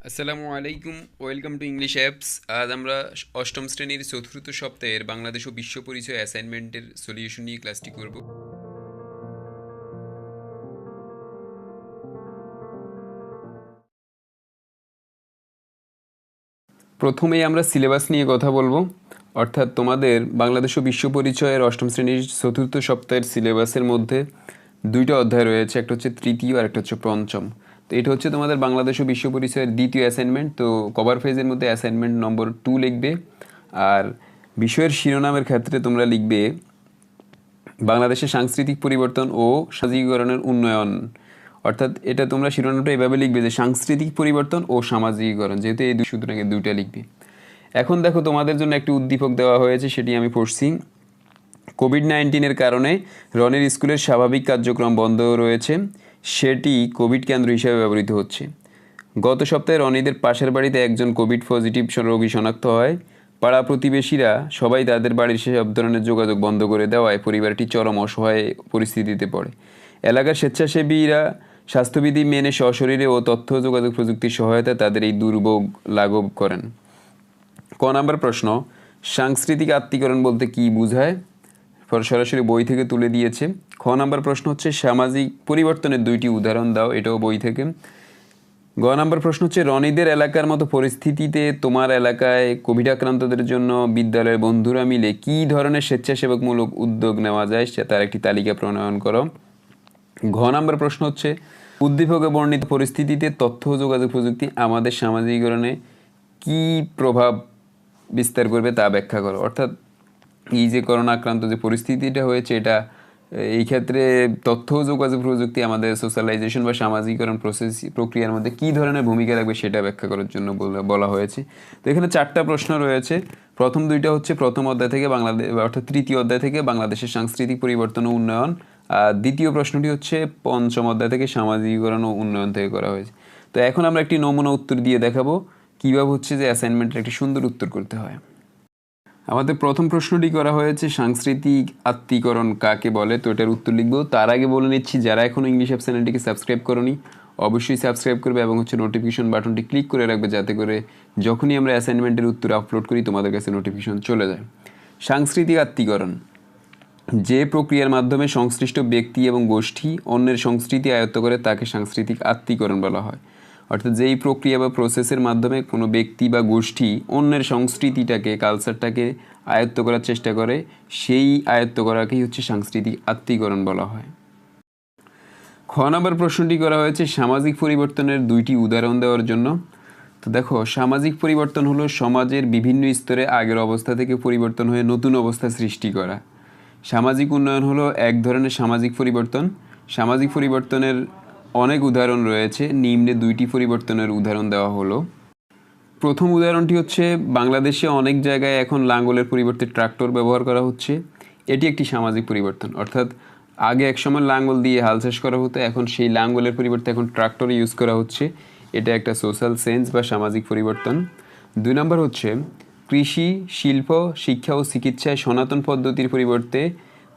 আসসালামু আলাইকুম, welcome to English apps. আজ আমরা অষ্টম শ্রেণীর চতুর্থ সপ্তাহের বাংলাদেশ ও বিশ্ব পরিচয় অ্যাসাইনমেন্টের সলিউশন নিয়ে ক্লাসটি করব। প্রথমেই আমরা সিলেবাস নিয়ে কথা বলবো, অর্থাৎ তোমাদের বাংলাদেশ ও বিশ্ব পরিচয়ের অষ্টম শ্রেণীর চতুর্থ সপ্তাহের সিলেবাসের মধ্যে দুইটা অধ্যায় রয়েছে, একটা হচ্ছে তৃতীয় আর একটা হচ্ছে পঞ্চম। তো এটা হচ্ছে তোমাদের বাংলাদেশ ও বিশ্ব পরিচয়ের দ্বিতীয় অ্যাসাইনমেন্ট। তো কভার পেজের মধ্যে অ্যাসাইনমেন্ট নম্বর 2 লিখবে, আর বিষয়ের শিরোনামের ক্ষেত্রে তোমরা লিখবে বাংলাদেশের সাংস্কৃতিক পরিবর্তন ও সামাজিকীকরণের উন্নয়ন। অর্থাৎ এটা তোমরা শিরোনামটা এভাবে লিখবে যে সাংস্কৃতিক পরিবর্তন ও সামাজিকীকরণ, যেহেতু এই সুতরাং দুইটা লিখবে। এখন দেখো, তোমাদের জন্য একটি উদ্দীপক দেওয়া হয়েছে, সেটি আমি পড়ছি। কোভিড-19-এর কারণে রনির স্কুলের স্বাভাবিক কার্যক্রম বন্ধ রয়েছে, সেটি কোভিড কেন্দ্র হিসেবে ব্যবহৃত হচ্ছে। গত সপ্তাহে রনিদের পাশের বাড়িতে একজন কোভিড পজিটিভ রোগী শনাক্ত হয়। পাড়া প্রতিবেশীরা সবাই তাদের বাড়ির সব ধরনের যোগাযোগ বন্ধ করে দেওয়ায় পরিবারটি চরম অসহায় পরিস্থিতিতে পড়ে। এলাকার স্বেচ্ছাসেবীরা স্বাস্থ্যবিধি মেনে সশরীরে ও তথ্য যোগাযোগ প্রযুক্তির সহায়তায় তাদের এই দুর্ভোগ লাঘব করেন। ক নাম্বার প্রশ্ন, সাংস্কৃতিক আত্মীকরণ বলতে কি বোঝায়? সরাসরি বই থেকে তুলে দিয়েছে। খ নাম্বার প্রশ্ন হচ্ছে সামাজিক পরিবর্তনের দুইটি উদাহরণ দাও, এটাও বই থেকে। গ নাম্বার প্রশ্ন হচ্ছে রনিদের এলাকার মতো পরিস্থিতিতে তোমার এলাকায় কোভিড আক্রান্তদের জন্য বিদ্যালয়ের বন্ধুরা মিলে কী ধরনের স্বেচ্ছাসেবকমূলক উদ্যোগ নেওয়া যায় সে তার একটি তালিকা প্রণয়ন করো। ঘ নাম্বার প্রশ্ন হচ্ছে উদ্দীপকে বর্ণিত পরিস্থিতিতে তথ্য ও যোগাযোগ প্রযুক্তি আমাদের সামাজিকীকরণে কী প্রভাব বিস্তার করবে তা ব্যাখ্যা করো। অর্থাৎ এই যে করোনা আক্রান্ত যে পরিস্থিতিটা হয়েছে, এটা এই ক্ষেত্রে তথ্য ও যোগাযোগ প্রযুক্তি আমাদের সোশ্যালাইজেশন বা সামাজিকীকরণ প্রক্রিয়ার মধ্যে কী ধরনের ভূমিকা রাখবে সেটা ব্যাখ্যা করার জন্য বলা হয়েছে। তো এখানে 4টা প্রশ্ন রয়েছে। প্রথম দুইটা হচ্ছে প্রথম অধ্যায় থেকে বাংলাদেশ, অর্থাৎ তৃতীয় অধ্যায় থেকে বাংলাদেশের সাংস্কৃতিক পরিবর্তন ও উন্নয়ন, আর দ্বিতীয় প্রশ্নটি হচ্ছে পঞ্চম অধ্যায় থেকে সামাজিকীকরণ ও উন্নয়ন থেকে করা হয়েছে। তো এখন আমরা একটি নমুনা উত্তর দিয়ে দেখাবো কীভাবে হচ্ছে যে অ্যাসাইনমেন্টের একটি সুন্দর উত্তর করতে হয়। আমাদের প্রথম প্রশ্নটি করা হয়েছে সাংস্কৃতিক আত্মীকরণ কাকে বলে। তো এটার উত্তর লিখবো। তার আগে বলে নিচ্ছি, যারা এখনও ইংলিশ অ্যাপ চ্যানেলটিকে সাবস্ক্রাইব করনি অবশ্যই সাবস্ক্রাইব করবে এবং হচ্ছে নোটিফিকেশন বাটনটি ক্লিক করে রাখবে, যাতে করে যখনই আমরা অ্যাসাইনমেন্টের উত্তর আপলোড করি তোমাদের কাছে নোটিফিকেশন চলে যায়। সাংস্কৃতিক আত্মীকরণ যে প্রক্রিয়ার মাধ্যমে সংশ্লিষ্ট ব্যক্তি এবং গোষ্ঠী অন্যের সংস্কৃতি আয়ত্ত করে তাকে সাংস্কৃতিক আত্মীকরণ বলা হয়। অর্থাৎ যেই প্রক্রিয়া বা প্রসেসের মাধ্যমে কোনো ব্যক্তি বা গোষ্ঠী অন্যের সংস্কৃতিটাকে, কালচারটাকে আয়ত্ত করার চেষ্টা করে, সেই আয়ত্ত করাকেই হচ্ছে সাংস্কৃতিক আত্মীকরণ বলা হয়। খ নম্বর প্রশ্নটি করা হয়েছে সামাজিক পরিবর্তনের দুইটি উদাহরণ দেওয়ার জন্য। তো দেখো, সামাজিক পরিবর্তন হলো সমাজের বিভিন্ন স্তরে আগের অবস্থা থেকে পরিবর্তন হয়ে নতুন অবস্থা সৃষ্টি করা। সামাজিক উন্নয়ন হলো এক ধরনের সামাজিক পরিবর্তন। সামাজিক পরিবর্তনের অনেক উদাহরণ রয়েছে, নিম্নে দুইটি পরিবর্তনের উদাহরণ দেওয়া হলো। প্রথম উদাহরণটি হচ্ছে বাংলাদেশে অনেক জায়গায় এখন লাঙ্গলের পরিবর্তে ট্রাক্টর ব্যবহার করা হচ্ছে। এটি একটি সামাজিক পরিবর্তন। অর্থাৎ আগে একসময় লাঙ্গল দিয়ে হাল চাষ করা হতো, এখন সেই লাঙ্গলের পরিবর্তে এখন ট্রাক্টর ইউজ করা হচ্ছে। এটা একটা সোশ্যাল সেন্স বা সামাজিক পরিবর্তন। 2 নম্বর হচ্ছে কৃষি, শিল্প, শিক্ষা ও চিকিৎসায় সনাতন পদ্ধতির পরিবর্তে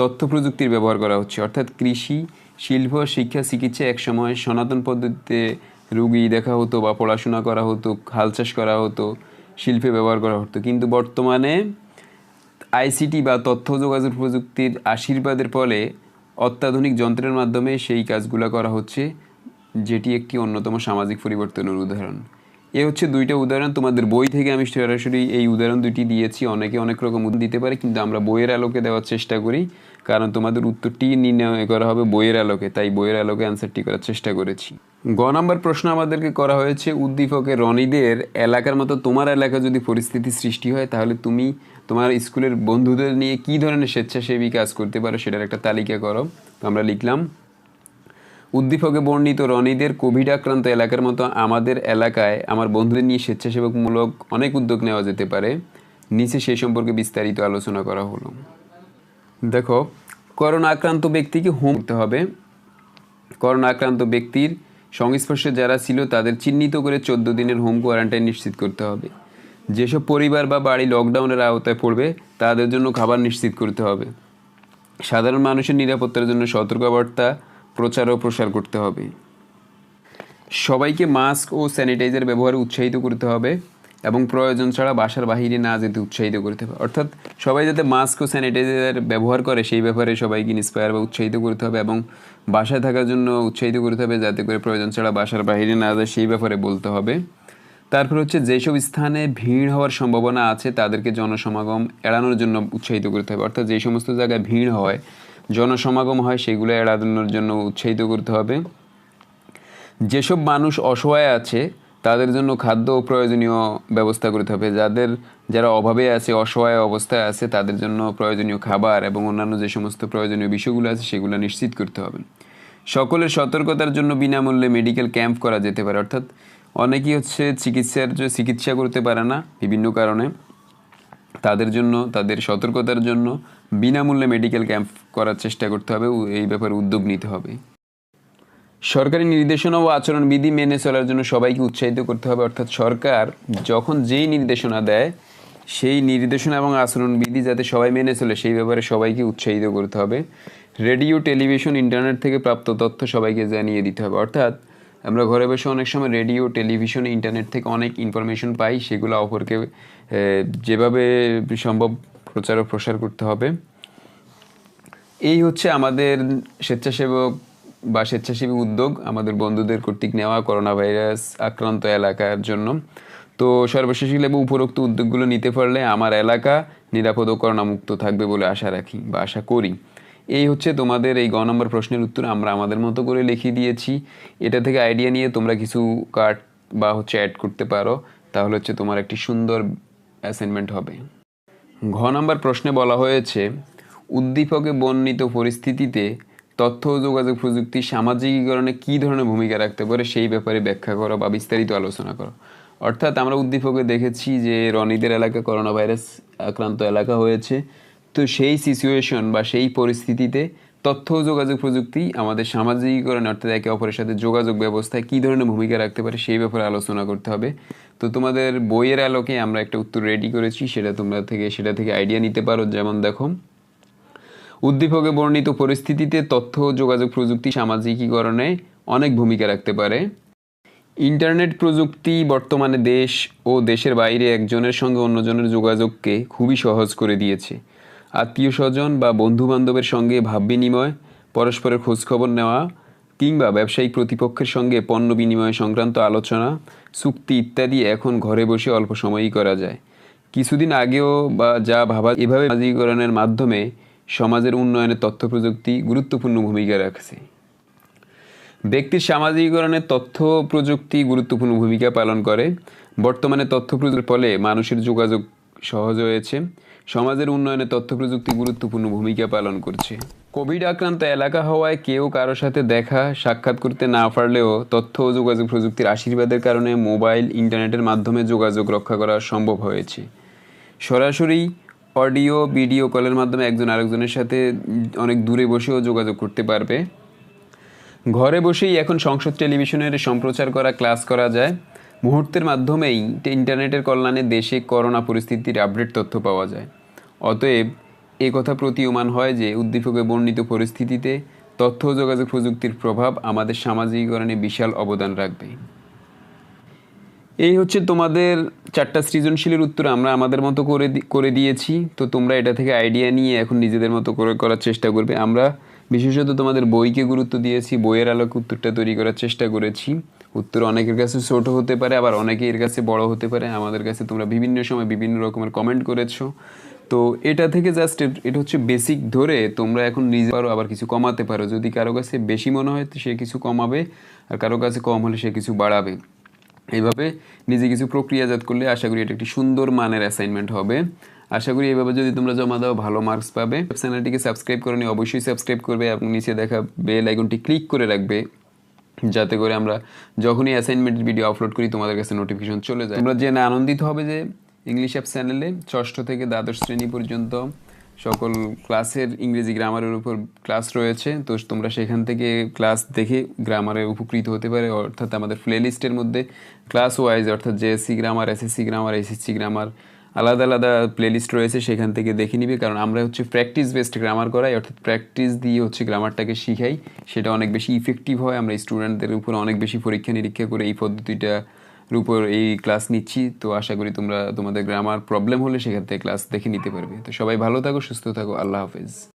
তথ্য প্রযুক্তির ব্যবহার করা হচ্ছে। অর্থাৎ কৃষি, শিল্প, শিক্ষা, চিকিৎসা একসময় সনাতন পদ্ধতিতে রুগী দেখা হতো বা পড়াশোনা করা হতো, হাল চাষ করা হতো, শিল্পে ব্যবহার করা হতো, কিন্তু বর্তমানে আইসিটি বা তথ্য যোগাযোগ প্রযুক্তির আশীর্বাদের ফলে অত্যাধুনিক যন্ত্রের মাধ্যমে সেই কাজগুলো করা হচ্ছে, যেটি একটি অন্যতম সামাজিক পরিবর্তনের উদাহরণ। এ হচ্ছে 2টা উদাহরণ। তোমাদের বই থেকে আমি সরাসরি এই উদাহরণ 2টি দিয়েছি। অনেকে অনেক রকম উদাহরণ দিতে পারে, কিন্তু আমরা বইয়ের আলোকে দেওয়ার চেষ্টা করি, কারণ তোমাদের উত্তরটি নির্ণয় করা হবে বইয়ের আলোকে, তাই বইয়ের আলোকে অ্যান্সারটি করার চেষ্টা করেছি। গ নম্বর প্রশ্ন আমাদেরকে করা হয়েছে উদ্দীপকে রনিদের এলাকার মতো তোমার এলাকা যদি পরিস্থিতি সৃষ্টি হয়, তাহলে তুমি তোমার স্কুলের বন্ধুদের নিয়ে কী ধরনের স্বেচ্ছাসেবী কাজ করতে পারো সেটার একটা তালিকা করো। তো আমরা লিখলাম, উদ্দীপকে বর্ণিত রনিদের কোভিড আক্রান্ত এলাকার মতো আমাদের এলাকায় আমার বন্ধুদের নিয়ে স্বেচ্ছাসেবকমূলক অনেক উদ্যোগ নেওয়া যেতে পারে। নিচে সেই সম্পর্কে বিস্তারিত আলোচনা করা হলো। দেখো, করোনা আক্রান্ত ব্যক্তিকে হোম করতে হবে। করোনা আক্রান্ত ব্যক্তির সংস্পর্শে যারা ছিল তাদের চিহ্নিত করে 14 দিনের হোম কোয়ারেন্টাইন নিশ্চিত করতে হবে। যেসব পরিবার বা বাড়ি লকডাউনের আওতায় পড়বে তাদের জন্য খাবার নিশ্চিত করতে হবে। সাধারণ মানুষের নিরাপত্তার জন্য সতর্কবার্তা প্রচার ও প্রসার করতে হবে। সবাইকে মাস্ক ও স্যানিটাইজার ব্যবহারে উৎসাহিত করতে হবে এবং প্রয়োজন ছাড়া বাসার বাহিরে না যেতে উৎসাহিত করতে হবে। অর্থাৎ সবাই যাতে মাস্ক ও স্যানিটাইজার ব্যবহার করে সেই ব্যাপারে সবাইকে ইন্সপায়ার বা উৎসাহিত করতে হবে এবং বাসায় থাকার জন্য উৎসাহিত করতে হবে, যাতে করে প্রয়োজন ছাড়া বাসার বাহিরে না যায় সেই ব্যাপারে বলতে হবে। তারপর হচ্ছে যেসব স্থানে ভিড় হওয়ার সম্ভাবনা আছে তাদেরকে জনসমাগম এড়ানোর জন্য উৎসাহিত করতে হবে। অর্থাৎ যে সমস্ত জায়গায় ভিড় হয়, জনসমাগম হয়, সেগুলো এড়ানোর জন্য উৎসাহিত করতে হবে। যেসব মানুষ অসহায় আছে তাদের জন্য খাদ্য ও প্রয়োজনীয় ব্যবস্থা করতে হবে। যারা অভাবে আছে, অসহায় অবস্থায় আছে, তাদের জন্য প্রয়োজনীয় খাবার এবং অন্যান্য যে সমস্ত প্রয়োজনীয় বিষয়গুলো আছে সেগুলো নিশ্চিত করতে হবে। সকলের সতর্কতার জন্য বিনামূল্যে মেডিকেল ক্যাম্প করা যেতে পারে। অর্থাৎ অনেকেই হচ্ছে চিকিৎসা করতে পারে না বিভিন্ন কারণে, তাদের জন্য, তাদের সতর্কতার জন্য বিনামূল্যে মেডিকেল ক্যাম্প করার চেষ্টা করতে হবে, এই ব্যাপারে উদ্যোগ নিতে হবে। সরকারি নির্দেশনা ও আচরণবিধি মেনে চলার জন্য সবাইকে উৎসাহিত করতে হবে। অর্থাৎ সরকার যখন যেই নির্দেশনা দেয় সেই নির্দেশনা এবং আচরণবিধি যাতে সবাই মেনে চলে সেই ব্যাপারে সবাইকে উৎসাহিত করতে হবে। রেডিও, টেলিভিশন, ইন্টারনেট থেকে প্রাপ্ত তথ্য সবাইকে জানিয়ে দিতে হবে। অর্থাৎ আমরা ঘরে বসে অনেক সময় রেডিও, টেলিভিশন, ইন্টারনেট থেকে অনেক ইনফরমেশন পাই, সেগুলো অপরকে যেভাবে সম্ভব প্রচার ও প্রসার করতে হবে। এই হচ্ছে আমাদের স্বেচ্ছাসেবক বা স্বেচ্ছাসেবী উদ্যোগ আমাদের বন্ধুদের কর্তৃক নেওয়া করোনা ভাইরাস আক্রান্ত এলাকার জন্য। তো সর্বশেষ উপরোক্ত উদ্যোগগুলো নিতে পারলে আমার এলাকা নিরাপদ ও করোনামুক্ত থাকবে বলে আশা রাখি বা আশা করি। এই হচ্ছে তোমাদের এই গ নম্বর প্রশ্নের উত্তর আমরা আমাদের মতো করে লিখে দিয়েছি। এটা থেকে আইডিয়া নিয়ে তোমরা কিছু কাট বা অ্যাড করতে পারো, তাহলে হচ্ছে তোমার একটি সুন্দর অ্যাসাইনমেন্ট হবে। ঘ নম্বর প্রশ্নে বলা হয়েছে উদ্দীপকে বর্ণিত পরিস্থিতিতে তথ্য ও যোগাযোগ প্রযুক্তি সামাজিকীকরণে কী ধরনের ভূমিকা রাখতে পারে সেই ব্যাপারে ব্যাখ্যা করো বা বিস্তারিত আলোচনা করো। অর্থাৎ আমরা উদ্দীপকে দেখেছি যে রনিদের এলাকা করোনা ভাইরাস আক্রান্ত এলাকা হয়েছে, তো সেই সিচুয়েশন বা সেই পরিস্থিতিতে তথ্য ও যোগাযোগ প্রযুক্তি আমাদের সামাজিকীকরণে অর্থাৎ একে অপরের সাথে যোগাযোগ ব্যবস্থায় কী ধরনের ভূমিকা রাখতে পারে সেই ব্যাপারে আলোচনা করতে হবে। তো তোমাদের বইয়ের আলোকে আমরা একটা উত্তর রেডি করেছি, সেটা থেকে আইডিয়া নিতে পারো। যেমন দেখো, উদ্দীপকে বর্ণিত পরিস্থিতিতে তথ্য ও যোগাযোগ প্রযুক্তি সামাজিকীকরণে অনেক ভূমিকা রাখতে পারে। ইন্টারনেট প্রযুক্তি বর্তমানে দেশ ও দেশের বাইরে একজনের সঙ্গে অন্যজনের যোগাযোগকে খুবই সহজ করে দিয়েছে। আত্মীয় স্বজন বা বন্ধু বান্ধবের সঙ্গে ভাব বিনিময়, পরস্পরের খোঁজখবর নেওয়া কিংবা ব্যবসায়িক প্রতিপক্ষের সঙ্গে পণ্য বিনিময় সংক্রান্ত আলোচনা, চুক্তি ইত্যাদি এখন ঘরে বসে অল্প সময়ই করা যায়। কিছুদিন আগেও বা যা ভাবা এভাবে সামাজিকীকরণের মাধ্যমে সমাজের উন্নয়নে তথ্য প্রযুক্তি গুরুত্বপূর্ণ ভূমিকা রাখছে। ব্যক্তির সামাজিকীকরণে তথ্য প্রযুক্তি গুরুত্বপূর্ণ ভূমিকা পালন করে। বর্তমানে তথ্য প্রযুক্তির ফলে মানুষের যোগাযোগ সহজ হয়েছে। সমাজের উন্নয়নে তথ্য প্রযুক্তি গুরুত্বপূর্ণ ভূমিকা পালন করছে। কোভিড আক্রান্ত এলাকা হওয়ায় কেউ কারোর সাথে দেখা সাক্ষাৎ করতে না পারলেও তথ্য ও যোগাযোগ প্রযুক্তির আশীর্বাদের কারণে মোবাইল, ইন্টারনেটের মাধ্যমে যোগাযোগ রক্ষা করা সম্ভব হয়েছে। সরাসরি অডিও, ভিডিও কলের মাধ্যমে একজন আরেকজনের সাথে অনেক দূরে বসেও যোগাযোগ করতে পারবে। ঘরে বসেই এখন সংসদ টেলিভিশনের সম্প্রচার করা ক্লাস করা যায়। মুহূর্তের মাধ্যমেই ইন্টারনেটের কল্যাণে দেশে করোনা পরিস্থিতির আপডেট তথ্য পাওয়া যায়। অতএব এ কথা প্রতীয়মান হয় যে উদ্দীপকে বর্ণিত পরিস্থিতিতে তথ্য ও যোগাযোগ প্রযুক্তির প্রভাব আমাদের সামাজিকীকরণে বিশাল অবদান রাখবে। এই হচ্ছে তোমাদের 4টা সৃজনশীলের উত্তর আমরা আমাদের মতো করে দিয়েছি। তো তোমরা এটা থেকে আইডিয়া নিয়ে এখন নিজেদের মতো করে করার চেষ্টা করবে। আমরা বিশেষত তোমাদের বইকে গুরুত্ব দিয়েছি, বইয়ের আলোকে উত্তরটা তৈরি করার চেষ্টা করেছি। উত্তর অনেকের কাছে ছোট হতে পারে, আবার অনেকের কাছে বড় হতে পারে। আমাদের কাছে তোমরা বিভিন্ন সময় বিভিন্ন রকমের কমেন্ট করেছো। তো এটা থেকে জাস্ট এটা হচ্ছে বেসিক ধরে তোমরা এখন নিজে পারো, আবার কিছু কমাতে পারো। যদি কারো কাছে বেশি মনে হয় তো সে কিছু কমাবে, আর কারো কাছে কম হলে সে কিছু বাড়াবে। এইভাবে নিজে কিছু প্রক্রিয়াজাত করলে আশা করি এটা একটি সুন্দর মানের অ্যাসাইনমেন্ট হবে। আশা করি এইভাবে যদি তোমরা জমা দাও ভালো মার্কস পাবে। চ্যানেলটিকে সাবস্ক্রাইব করে নিয়ে অবশ্যই সাবস্ক্রাইব করবে এবং নিচে দেখা বেল আইকনটি ক্লিক করে রাখবে, যাতে করে আমরা যখনই অ্যাসাইনমেন্টের ভিডিও আপলোড করি তোমাদের কাছে নোটিফিকেশন চলে যায়। তোমরা জেনে আনন্দিত হবে যে ইংলিশ অ্যাপ চ্যানেলে 6ষ্ঠ থেকে দ্বাদশ শ্রেণী পর্যন্ত সকল ক্লাসের ইংরেজি গ্রামারের উপর ক্লাস রয়েছে। তো তোমরা সেখান থেকে ক্লাস দেখে গ্রামারে উপকৃত হতে পারে। অর্থাৎ আমাদের প্লে লিস্টের মধ্যে ক্লাস ওয়াইজ অর্থাৎ JSC grammar, SSC grammar, SSC grammar, আলাদা আলাদা প্লেলিস্ট রয়েছে, সেখান থেকে দেখে নিবে। কারণ আমরা হচ্ছে প্র্যাকটিস বেসড গ্রামার করাই, অর্থাৎ প্র্যাকটিস দিয়ে হচ্ছে গ্রামারটাকে শিখাই। সেটা অনেক বেশি ইফেক্টিভ হয়। আমরা স্টুডেন্টদের উপর অনেক বেশি পরীক্ষা নিরীক্ষা করে এই পদ্ধতিটার উপর এই ক্লাস নিচ্ছি। তো আশা করি তোমরা তোমাদের গ্রামার প্রবলেম হলে সেখান থেকে ক্লাস দেখে নিতে পারবে। তো সবাই ভালো থাকো, সুস্থ থাকো, আল্লাহ হাফেজ।